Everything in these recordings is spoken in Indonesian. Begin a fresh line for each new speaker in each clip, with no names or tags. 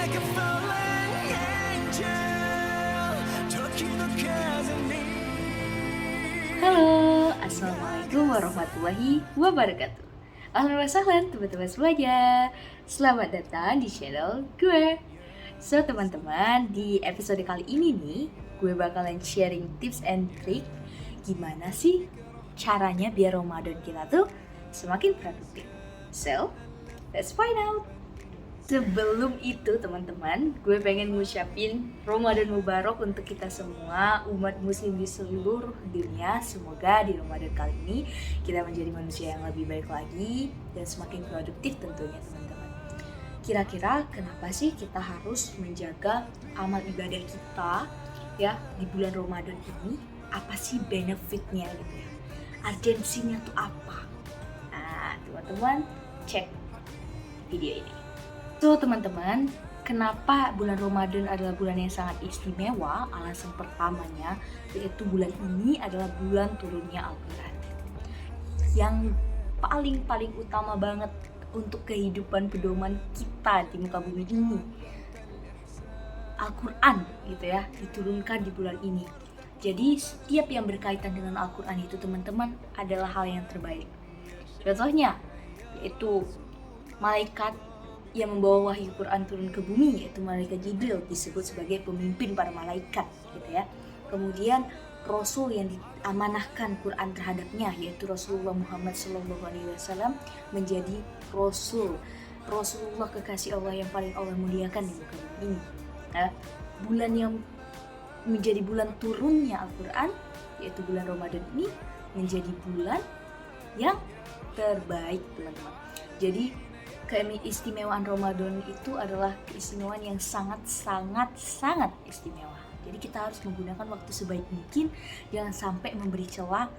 like a fallen angel.時の風に
Halo, Assalamualaikum warahmatullahi wabarakatuh. Ahlan wa sahlan teman-teman semuanya. Selamat datang di channel gue. So teman-teman, di episode kali ini nih, gue bakalan sharing tips and trick gimana sih caranya biar Ramadan kita tuh semakin produktif. So, let's find out. Sebelum itu teman-teman, gue pengen ngucapin Ramadan Mubarak untuk kita semua, umat muslim di seluruh dunia. Semoga di Ramadan kali ini kita menjadi manusia yang lebih baik lagi dan semakin produktif tentunya teman-teman. Kira-kira kenapa sih kita harus menjaga amal ibadah kita ya di bulan Ramadan ini? Apa sih benefitnya gitu ya? Urgensinya tuh apa? Nah teman-teman, cek video ini. So teman-teman, kenapa bulan Ramadan adalah bulan yang sangat istimewa? Alasan pertamanya yaitu bulan ini adalah bulan turunnya Al-Quran. Yang paling utama banget untuk kehidupan pedoman kita di muka bumi ini. Al-Quran gitu ya, diturunkan di bulan ini. Jadi setiap yang berkaitan dengan Al-Quran itu teman-teman adalah hal yang terbaik. Contohnya yaitu malaikat yang membawa wahyu Quran turun ke bumi, yaitu malaikat Jibril, disebut sebagai pemimpin para malaikat gitu ya. Kemudian Rasul yang diamanahkan Quran terhadapnya, yaitu Rasulullah Muhammad SAW, menjadi Rasulullah kekasih Allah yang paling Allah muliakan di muka bumi ini. Nah, bulan yang menjadi bulan turunnya Al-Quran, yaitu bulan Ramadan ini, menjadi bulan yang terbaik teman-teman. Jadi keistimewaan Ramadan itu adalah keistimewaan yang sangat istimewa. Jadi kita harus menggunakan waktu sebaik mungkin, jangan sampai memberi celah,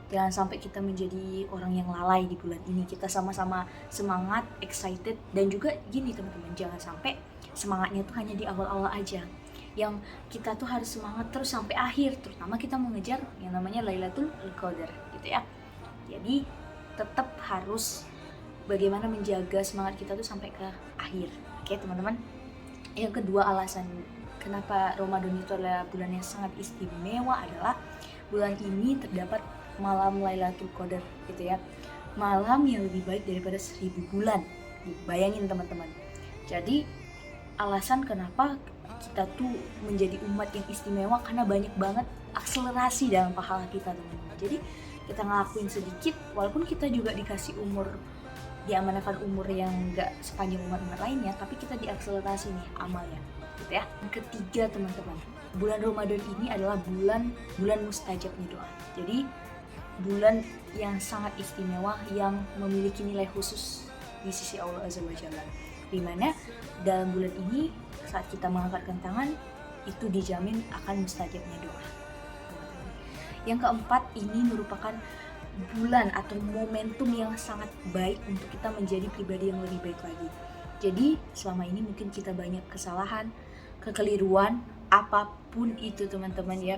jangan sampai kita menjadi orang yang lalai di bulan ini. Kita sama-sama semangat, excited, dan juga gini teman-teman, jangan sampai semangatnya tuh hanya di awal-awal aja. Yang kita tuh harus semangat terus sampai akhir, terutama kita mengejar yang namanya Lailatul Qadar gitu ya. Jadi tetap harus bagaimana menjaga semangat kita tuh sampai ke akhir. Oke teman-teman. Yang kedua alasan kenapa Ramadan itu adalah bulan yang sangat istimewa adalah bulan ini terdapat malam Lailatul Qadar gitu ya. Malam yang lebih baik daripada 1000 bulan. Bayangin teman-teman. Jadi alasan kenapa kita tuh menjadi umat yang istimewa karena banyak banget akselerasi dalam pahala kita teman-teman. Jadi kita ngelakuin sedikit walaupun kita juga dikasih diamanahkan umur yang gak sepanjang umat-umat lainnya, tapi kita diakselerasi nih amalnya gitu ya. Yang ketiga teman-teman, bulan Ramadan ini adalah bulan mustajabnya doa. Jadi bulan yang sangat istimewa yang memiliki nilai khusus di sisi Allah Azza wa Jalla, dimana dalam bulan ini saat kita mengangkatkan tangan itu dijamin akan mustajabnya doa. Yang keempat, ini merupakan bulan atau momentum yang sangat baik untuk kita menjadi pribadi yang lebih baik lagi. Jadi selama ini mungkin kita banyak kesalahan, kekeliruan, apapun itu teman-teman ya.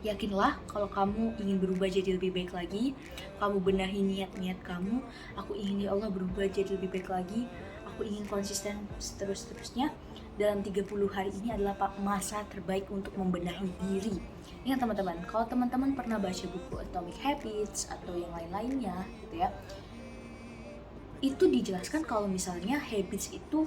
Yakinlah kalau kamu ingin berubah jadi lebih baik lagi, kamu benahi niat-niat kamu, aku ingin ya Allah berubah jadi lebih baik lagi, aku ingin konsisten terus-terusnya. Dalam 30 hari ini adalah masa terbaik untuk membenahi diri. Ingat teman-teman, kalau teman-teman pernah baca buku Atomic Habits atau yang lain-lainnya gitu ya, itu dijelaskan kalau misalnya habits itu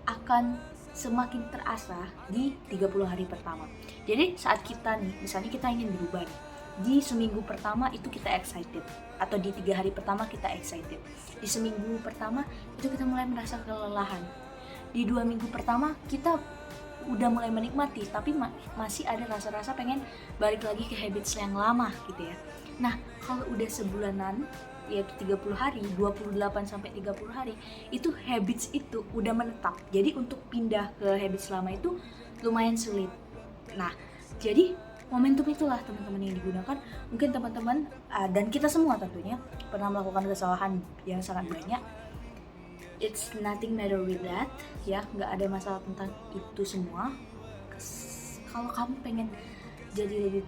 akan semakin terasa di 30 hari pertama. Jadi saat kita nih, misalnya kita ingin berubah nih, di seminggu pertama itu kita excited, atau di 3 hari pertama kita excited. Di seminggu pertama itu kita mulai merasa kelelahan. Di 2 minggu pertama kita udah mulai menikmati, tapi masih ada rasa-rasa pengen balik lagi ke habits yang lama gitu ya. Nah kalau udah sebulanan, yaitu 30 hari, 28 sampai 30 hari, itu habits itu udah menetap. Jadi untuk pindah ke habits lama itu lumayan sulit. Nah jadi momentum itulah teman-teman yang digunakan. Mungkin teman-teman dan kita semua tentunya pernah melakukan kesalahan yang sangat banyak. It's nothing matter with that ya, nggak ada masalah tentang itu semua. Kalau kamu pengen jadi lebih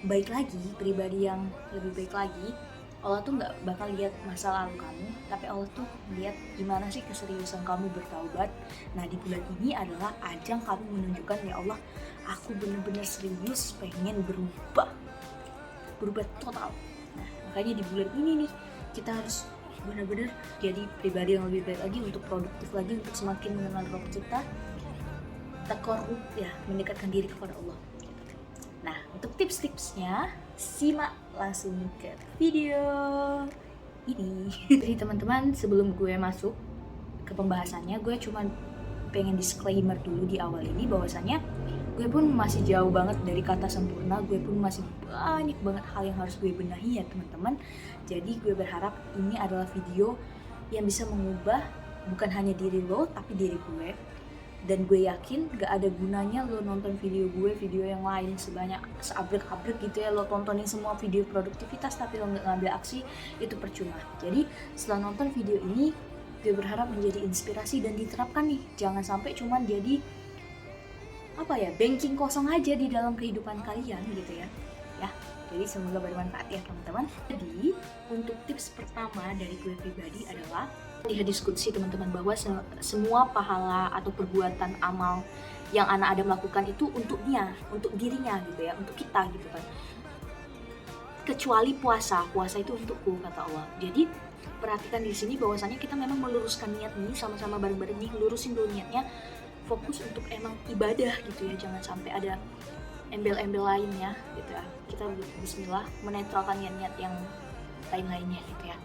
baik lagi, pribadi yang lebih baik lagi, Allah tuh nggak bakal lihat masa lalu kamu, tapi Allah tuh lihat gimana sih keseriusan kamu bertaubat. Nah di bulan ini adalah ajang kamu menunjukkan, ya Allah, aku bener-bener serius pengen berubah total. Nah makanya di bulan ini nih kita harus bener-bener jadi pribadi yang lebih baik lagi, untuk produktif lagi, untuk semakin mengenal Rob kita, takarrub ya, mendekatkan diri kepada Allah. Nah, untuk tips-tipsnya, simak langsung ke video ini. Jadi teman-teman, sebelum gue masuk ke pembahasannya, gue cuma pengen disclaimer dulu di awal ini bahwasannya gue pun masih jauh banget dari kata sempurna, gue pun masih banyak banget hal yang harus gue benahi ya teman-teman. Jadi gue berharap ini adalah video yang bisa mengubah bukan hanya diri lo, tapi diri gue. Dan gue yakin gak ada gunanya lo nonton video gue, video yang lain seabrek-abrek gitu ya, lo tontonin semua video produktivitas tapi lo gak ngambil aksi, itu percuma. Jadi setelah nonton video ini, gue berharap menjadi inspirasi dan diterapkan nih. Jangan sampai cuman jadi banking kosong aja di dalam kehidupan kalian gitu ya. Jadi semoga bermanfaat ya teman-teman. Jadi untuk tips pertama dari gue pribadi adalah lihat diskusi teman-teman, bahwa semua pahala atau perbuatan amal yang anak Adam lakukan itu untuk dirinya gitu ya, untuk kita gitu kan. Kecuali puasa itu untukku kata Allah. Jadi perhatikan di sini bahwasannya kita memang meluruskan niat nih, sama-sama bareng-bareng nih, lurusin dulu niatnya, fokus untuk emang ibadah gitu ya, jangan sampai ada embel-embel lainnya gitu ya. Kita bismillah menetralkan niat-niat yang lain-lainnya gitu ya.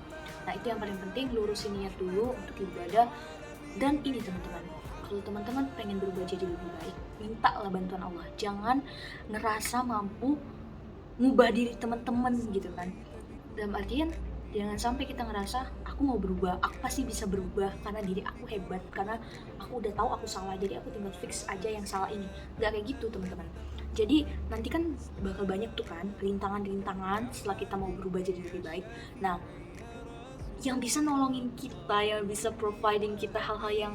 Nah itu yang paling penting, lurusin niat dulu untuk ibadah. Dan ini teman-teman, kalau teman-teman pengen berubah jadi lebih baik, mintalah bantuan Allah. Jangan ngerasa mampu ngubah diri teman-teman gitu kan. Dalam artian jangan sampai kita ngerasa aku mau berubah, aku pasti bisa berubah karena diri aku hebat, karena aku udah tahu aku salah, jadi aku tinggal fix aja yang salah ini. Gak kayak gitu teman-teman. Jadi nanti kan bakal banyak tuh kan rintangan-rintangan setelah kita mau berubah jadi lebih baik. Nah yang bisa nolongin kita, yang bisa providing kita hal-hal yang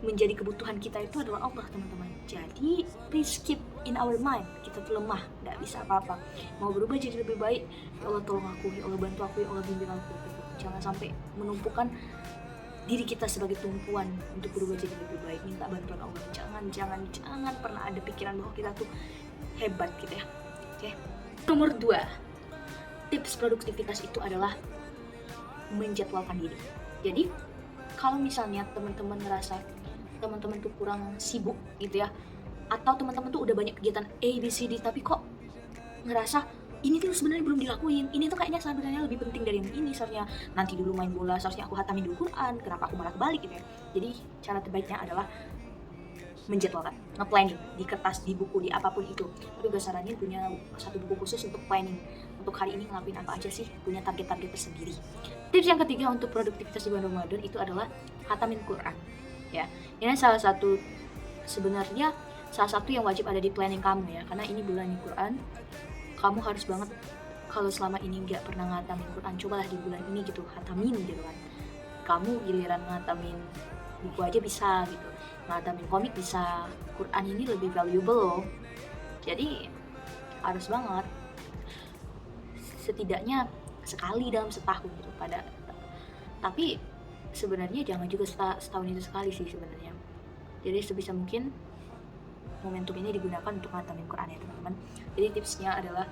menjadi kebutuhan kita itu adalah Allah teman-teman. Jadi please keep in our mind, kita tuh lemah, gak bisa apa-apa. Mau berubah jadi lebih baik, ya Allah tolong aku, ya Allah bantu aku, ya Allah bimbing aku. Jangan sampai menumpukan diri kita sebagai tumpuan untuk berubah jadi lebih baik. Minta bantuan Allah. Jangan pernah ada pikiran bahwa kita tuh hebat gitu ya. Oke. Nomor 2, tips produktivitas itu adalah menjadwalkan diri. Jadi kalau misalnya teman-teman ngerasa teman-teman tuh kurang sibuk gitu ya, atau teman-teman tuh udah banyak kegiatan A, B, C, D, tapi kok ngerasa ini tuh sebenarnya belum dilakuin, ini tuh kayaknya sebenarnya lebih penting dari yang ini, seharusnya nanti dulu main bola, seharusnya aku hatamin dulu Quran, kenapa aku malah kebalik gitu ya. Jadi cara terbaiknya adalah menjadwalkan, nge-planning di kertas, di buku, di apapun itu. Tapi gue saranin punya satu buku khusus untuk planning, untuk hari ini ngelakuin apa aja sih, punya target-target tersendiri. Tips yang ketiga untuk produktivitas di bulan Ramadan itu adalah hatamin Quran ya. Ini salah satu yang wajib ada di planning kamu ya, karena ini bulan Quran. Kamu harus banget, kalau selama ini nggak pernah ngatamin Quran, cobalah di bulan ini gitu, hatamin gitu kan. Kamu giliran ngatamin buku aja bisa gitu, ngatamin komik bisa, Quran ini lebih valuable loh. Jadi harus banget, setidaknya sekali dalam setahun gitu. Tapi sebenarnya jangan juga setahun itu sekali sih sebenarnya. Jadi sebisa mungkin momentum ini digunakan untuk ngatamin Quran ya teman-teman. Jadi tipsnya adalah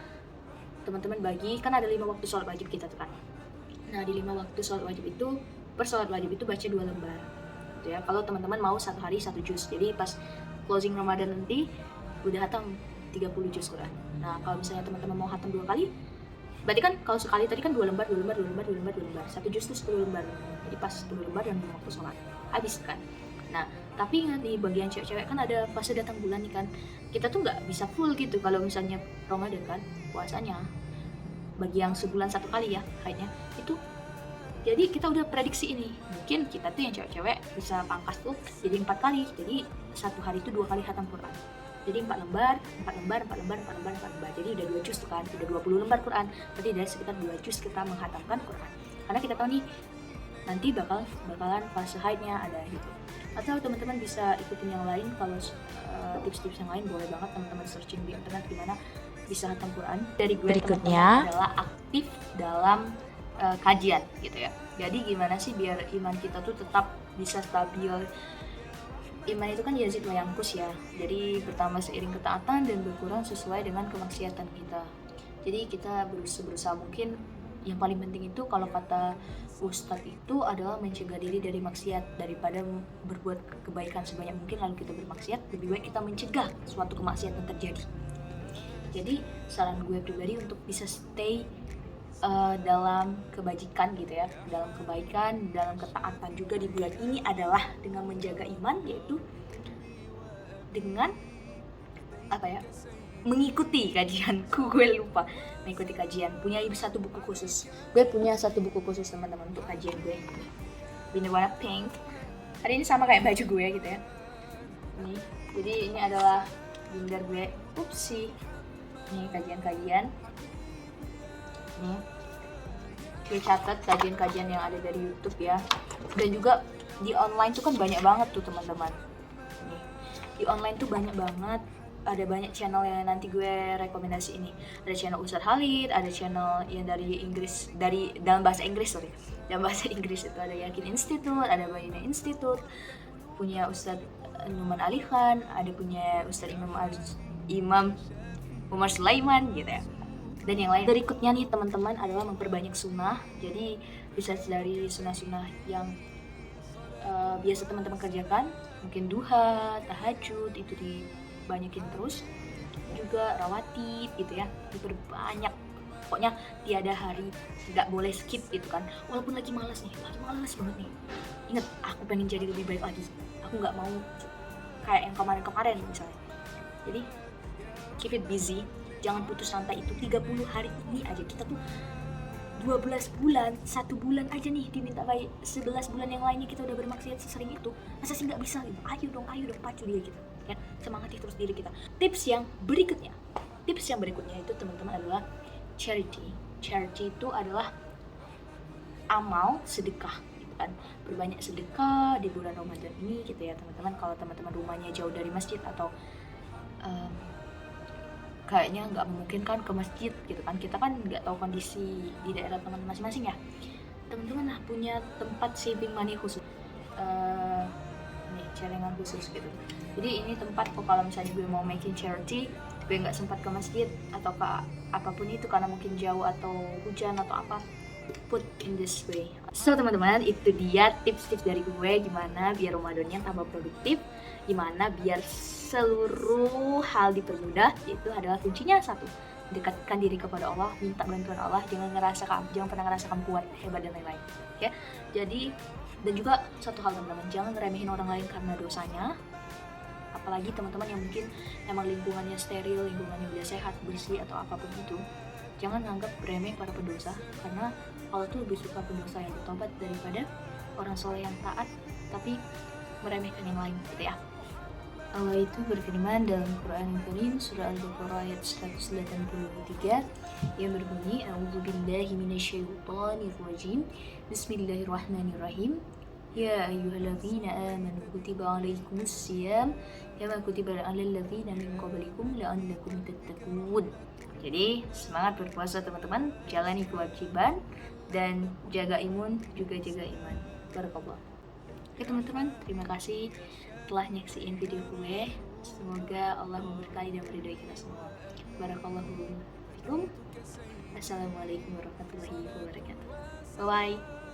teman-teman bagi, kan ada 5 waktu sholat wajib kita tuh kan. Nah di 5 waktu sholat wajib itu, per sholat wajib itu baca 2 lembar gitu ya. Kalau teman-teman mau 1 hari 1 juz, jadi pas closing Ramadan nanti udah hatam 30 juz Quran. Nah kalau misalnya teman-teman mau hatam 2 kali, berarti kan kalau sekali tadi kan 2 lembar, 1 juz tuh 10 lembar. Jadi pas 10 lembar dan 2 waktu sholat habis kan. Nah tapi ingat di bagian cewek-cewek kan ada fase datang bulan nih kan, kita tuh nggak bisa full gitu kalau misalnya Ramadan kan puasanya, bagi yang sebulan 1 kali ya kayaknya itu. Jadi kita udah prediksi ini, mungkin kita tuh yang cewek-cewek bisa pangkas tuh jadi 4 kali, jadi 1 hari itu 2 kali khatam Quran. Jadi 4 lembar, jadi udah 2 juz tuh kan, udah 20 lembar Quran, berarti dari sekitar 2 juz kita menghatamkan Quran. Karena kita tahu nih nanti bakalan fase haidnya ada gitu. Atau teman-teman bisa ikutin yang lain, kalau tips-tips yang lain boleh banget teman-teman searching di internet gimana bisa hatam Quran. Dari gue berikutnya adalah aktif dalam kajian gitu ya. Jadi gimana sih biar iman kita tuh tetap bisa stabil. Iman itu kan yazid wa yanqus ya. Jadi bertambah seiring ketaatan dan berkurang sesuai dengan kemaksiatan kita. Jadi kita berusaha mungkin yang paling penting itu kalau kata Ustadz itu adalah mencegah diri dari maksiat daripada berbuat kebaikan sebanyak mungkin lalu kita bermaksiat. Lebih baik kita mencegah suatu kemaksiatan terjadi. Jadi saran gue pribadi untuk bisa stay dalam kebajikan gitu ya, dalam kebaikan, dalam ketaatan juga di bulan ini adalah dengan menjaga iman, yaitu dengan apa ya, mengikuti kajianku. Gue lupa mengikuti kajian, punya satu buku khusus. Gue punya satu buku khusus teman-teman untuk kajian gue, ini warna pink. Hari ini sama kayak baju gue gitu ya. Nih, jadi ini adalah binder gue. Upsi, nih kajian-kajian. Nih, gue catat kajian-kajian yang ada dari YouTube ya. Dan juga di online tuh kan banyak banget tuh teman-teman. Nih, di online tuh banyak banget. Ada banyak channel yang nanti gue rekomendasi ini. Ada channel Ustadz Khalid, ada channel yang dari Inggris, dari dalam bahasa Inggris Dalam bahasa Inggris itu ada Yakin Institute, ada Bayina Institute, punya Ustadz Numan Ali Khan, ada punya Ustadz Imam Umar Sulaiman gitu ya. Dan yang lain berikutnya nih teman-teman adalah memperbanyak sunnah. Jadi bisa dari sunnah-sunnah yang biasa teman-teman kerjakan, mungkin duha, tahajud, itu dibanyakin terus. Juga rawatib gitu ya, diperbanyak. Pokoknya tiada hari nggak boleh skip gitu kan. Walaupun lagi malas banget nih. Ingat, aku pengen jadi lebih baik lagi. Aku nggak mau kayak yang kemarin-kemarin misalnya. Jadi keep it busy. Jangan putus rantai itu. 30 hari ini aja kita tuh 12 bulan, 1 bulan aja nih diminta baik 11 bulan yang lainnya kita udah bermaksiat sesering itu. Masa sih nggak bisa gitu? Ayo dong pacu diri kita ya, semangati terus diri kita. Tips yang berikutnya itu teman-teman adalah charity itu adalah amal sedekah gitu kan. Berbanyak sedekah di bulan Ramadan ini gitu ya teman-teman. Kalau teman-teman rumahnya jauh dari masjid atau kayaknya nggak memungkinkan ke masjid gitu kan, kita kan nggak tahu kondisi di daerah teman masing-masing ya. Teman-teman lah punya tempat saving money khusus, nih celengan khusus gitu. Jadi ini tempat kalau misalnya gue mau making charity, gue nggak sempat ke masjid atau ke apapun itu karena mungkin jauh atau hujan atau apa, put in this way. So teman-teman, itu dia tips-tips dari gue gimana biar Ramadannya tambah produktif, gimana biar seluruh hal dipermudah. Itu adalah kuncinya satu, dekatkan diri kepada Allah, minta bantuan Allah, jangan pernah ngerasa kamu kuat, hebat dan lain-lain. Oke? Jadi dan juga satu hal teman-teman, jangan ngeremehin orang lain karena dosanya. Apalagi teman-teman yang mungkin emang lingkungannya steril, lingkungannya udah sehat, bersih atau apapun itu, jangan anggap remeh para pendosa, karena Allah tuh lebih suka pendosa yang bertobat daripada orang soleh yang taat tapi meremehkan yang lain gitu ya. Allah itu berfirman dalam Quran Karim surah Al-Baqarah ayat 183 yang berbunyi, A'udzubillahi minasyaitonirrajim, Bismillahirrahmanirrahim, Ya ayyuhalladzina amanu kutiba alaikumus syiyam kama kutiba alal ladzina min qablikum la'allakum tattaqun. Jadi semangat berpuasa teman-teman, jalani kewajiban dan jaga imun juga jaga iman. Barakallah. Oke teman-teman, terima kasih telah nyaksiin video gue. Semoga Allah memberkahi dan meridhai kita semua. Barakallahu fikum. Assalamualaikum warahmatullahi wabarakatuh. Bye bye.